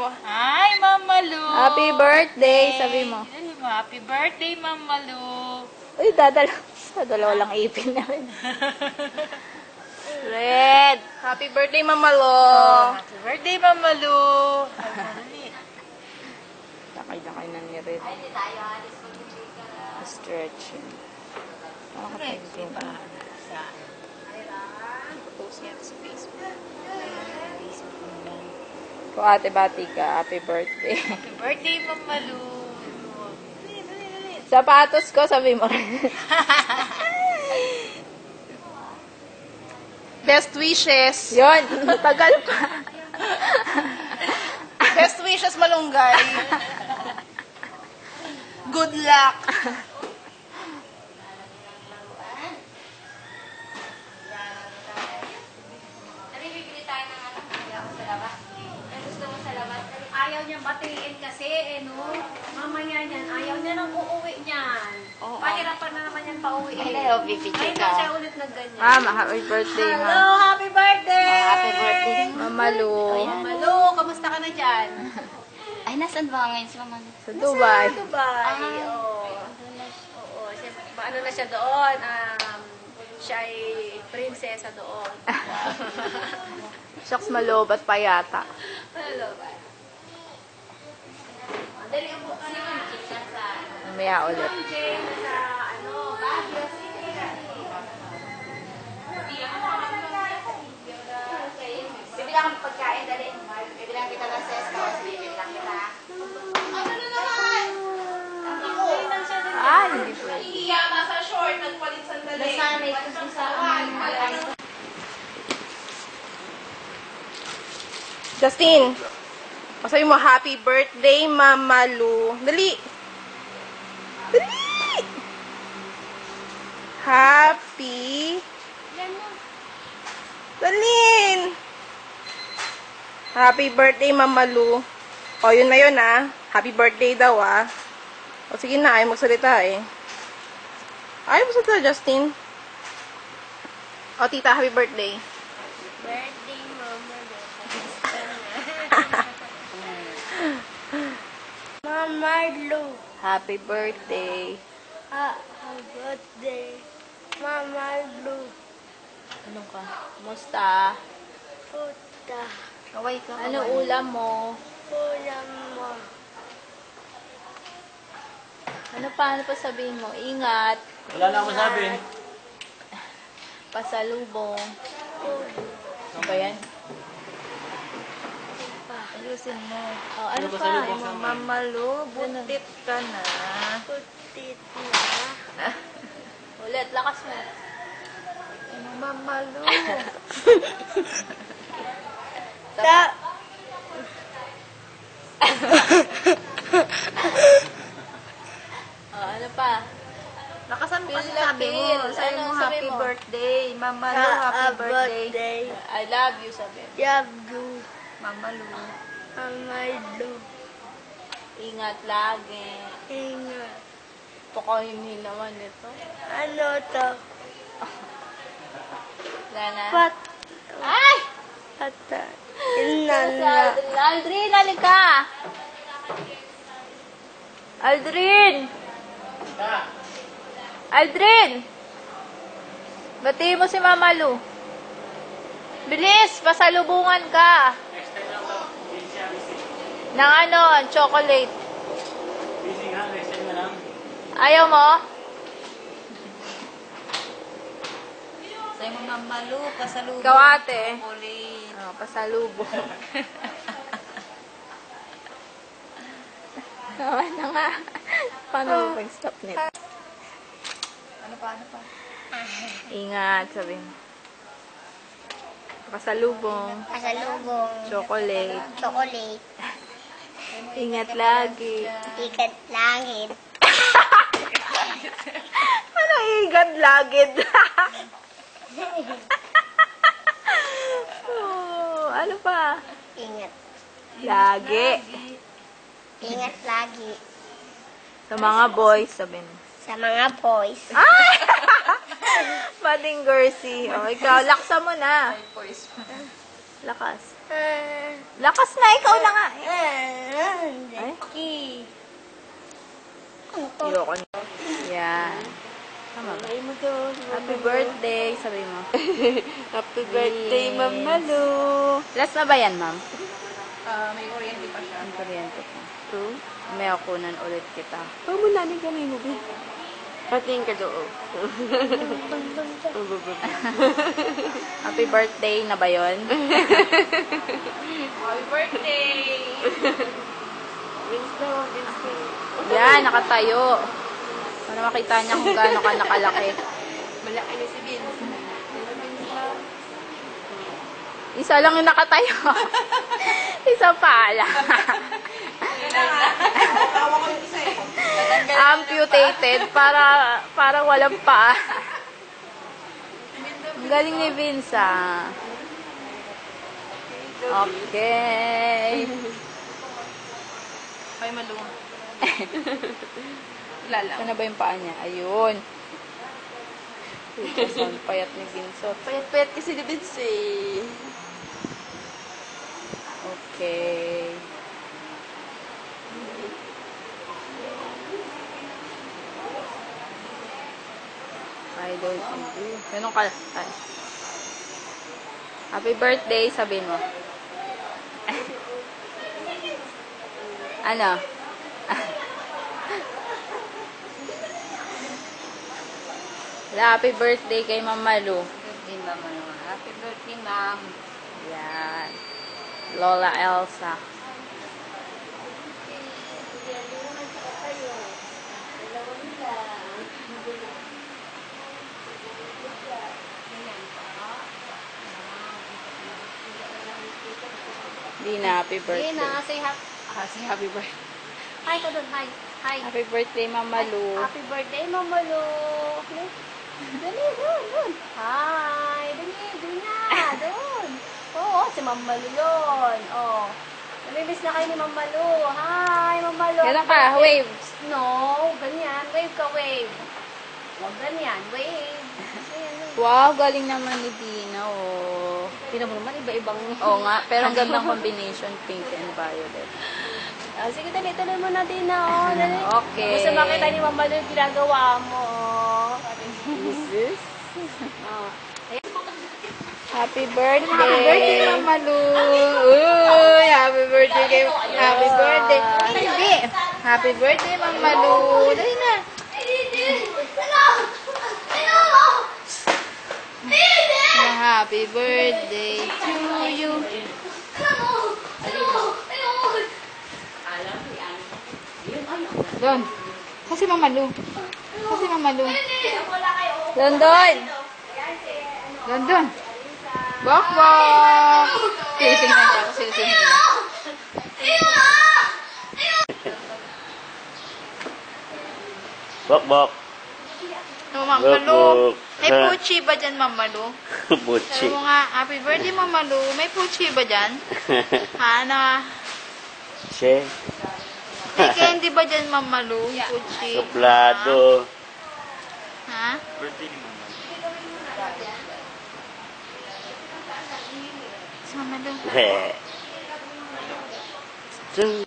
Hi, Mama Lu! Happy birthday, sabi mo. Happy birthday, Mama Lu! Uy, dadalawa lang ipin namin. Red! Happy birthday, Mama Lo! Happy birthday, Mama Lu! Takay na ni Red. Stretching. Nakakapaintin pa. Saan? Post niya sa Facebook. Kung ate bati ka, happy birthday. Happy birthday, Mama Lu! Sapatos ko, sabi mo rin. Best wishes. Yun, tagal pa. Best wishes, Malunggay. Good luck. Bibili tayo ng ano, sa labas. Gusto mo sa labas. Ayaw niyang batiin kasi, no? Mamaya niyan, ayaw niya nang uuwi niyan. Pahirapan na naman yan pauwi. Hello, bibigyan Ngayon ka. na siya ulit na ganyan. Mama, happy birthday, Hello, ma. happy birthday! Happy birthday. Mama Lu. Mama Lu, kamusta ka na dyan? Ay, nasan ba ngayon si Mama? Sa Dubai. Sa Dubai. Oo, ano na siya doon? Siya ay prinsesa doon. Shucks, malobat pa yata. Hello, bye. Dali ang buka naman. Mamaya ulit. Sa ano, Baguio City. Bibili lang ng pagkain, dali. Bibili lang kita ng sesto. Bibili lang kita. Ah, hindi po. Iya, nasa short, nagpalit sandali. Nasanay ko sa amin. Justin, masabi mo, happy birthday, Mama Lu. Dali. Dali. Happy. Dalin. Happy birthday, Mama Lu. O, yun na yun, ah. Happy birthday daw, ah. O, sige na, ayaw magsalita, eh. Ayaw magsalita, Justin. O, tita, happy birthday. Birthday, Mama Lu. Mama Lu. Happy birthday. Happy birthday, Mama Lu. Ano ka? Musta? Puta. Kaway ka. Ano ulam mo? Ulam mo. Ano pa sabihin mo? Ingat. Wala na akong sabi. Pasalubong. Ano ba yan? Ayusin mo. Oh, ano Ano pa? pasalubong sa Mama Lu, butit ka na. Putit na. Ulit, lakas mo. Mama Lu. Oh, ano pa? Nakasan mo kasi Feel sabi mo. feel. Sabi Ano mo, sabi happy mo? birthday. Mama Lu, happy birthday. I love you, sabi. Love you, Mama Lu. Mama Lu. Ingat lagi. Ingat. Pakainin naman ito. Ano to? Wala na. Pat. Ay! Pata. Inana. Aldrin, halika! Aldrin! Aldrin! Batiin mo si Mama Lu. Bilis! Pasalubungan ka! Ng ano, chocolate. Busy nga, next time na lang. Ayaw mo? Sa'yo mo, Mama Lu, pasalubong. Ikaw ate. Ulit. Oh, pasalubong. Ano nga? Paano mo pag-stop nito? Ano pa? Ingat, sabi mo. Pasalubong. Pasalubong. Chocolate. Chocolate. Ingat lagi. Ikat langit. Ano igad lagid? Oh, ano pa? Ingat. Lagi. Ingat lagi. Sa mga boys, sabi mo. Sa mga boys. Ay! Mading Gersi. O, ikaw, laksa mo na. Lakas. Lakas na, ikaw na nga. Ay? Ayoko na. Yan. Tama ba? Happy birthday, sabi mo. Happy birthday, Mama Lu. Last na ba yan, ma'am? May kuryente pa siya. Ang kuryente ko. May akunan ulit kita. Pag mo namin kami mo, be. Patingin ka doon. Happy birthday na ba yun? Happy birthday! Yan, nakatayo. Para makita niya kung gaano ka nakalaki. Malaki na si Vince. Isa lang yung nakatayo. Isa pa lang. Tawa ko yung isa eh. Amputated para walang pa. Ang galing ni Vince, ah. Okay. Ay, Malu. Wala lang. Saan na ba yung paa niya? Ayun. Ang payat ni Vince. Payat-payat kasi ni Vince eh. Okay. I don't agree. Ganun ka. Ay. Happy birthday, sabi mo. Ano? Happy birthday kay Ma'am Malu. Birthday, Mama Lu. Happy birthday, Ma'am. Yan. Lola Elsa. Dina, happy birthday. Dina, say Happy birthday. hi ka doon. Hi. Hi. Happy birthday, Ma'am Malu. Happy birthday, Mama Lu. Dali, doon. Hi. Dali, doon na. Doon. Oo, si Mama Lu yun. Oh. Namimiss na kayo ni Mama Lu. Hi, Mama Lu. Ganun ka, wave. No, ganyan. Wave ka, wave. Huwag ganyan. Wave. Ayan. Wow, galing naman ni Dina, oh. Tingnan mo naman, iba-ibang... Oo nga, pero ang gandang combination, pink and violet. Ah, sige, dali. Tuloy mo na din na. Oh. Dali. Okay. Gusto makita ni Mama Lu yung ginagawa mo. Oh. Oh. Happy birthday! Happy birthday, Ma'am Malu! Uy, happy birthday kay... Happy birthday! Hindi! Happy birthday, Ma'am Malu! Dali na! Happy birthday to you! Don! Kasi Ma'am Malu! Kasi Ma'am Malu! Don, Don! Don, Don! Bok, bok! Sinisingin niya ako, sinisingin niya. Bok, bok. No, Ma'am Bok, Malu. bok. May puchi ba dyan, Ma'am Malu? Buchi. Sabi mo nga, happy birthday, Ma'am Malu. May puchi ba dyan? Ha, na? Che. May candy ba dyan, Ma'am Malu? Puchi. Suplado. Ha? Birthday ni Mama. Si Ma'am Malu. He. Tung.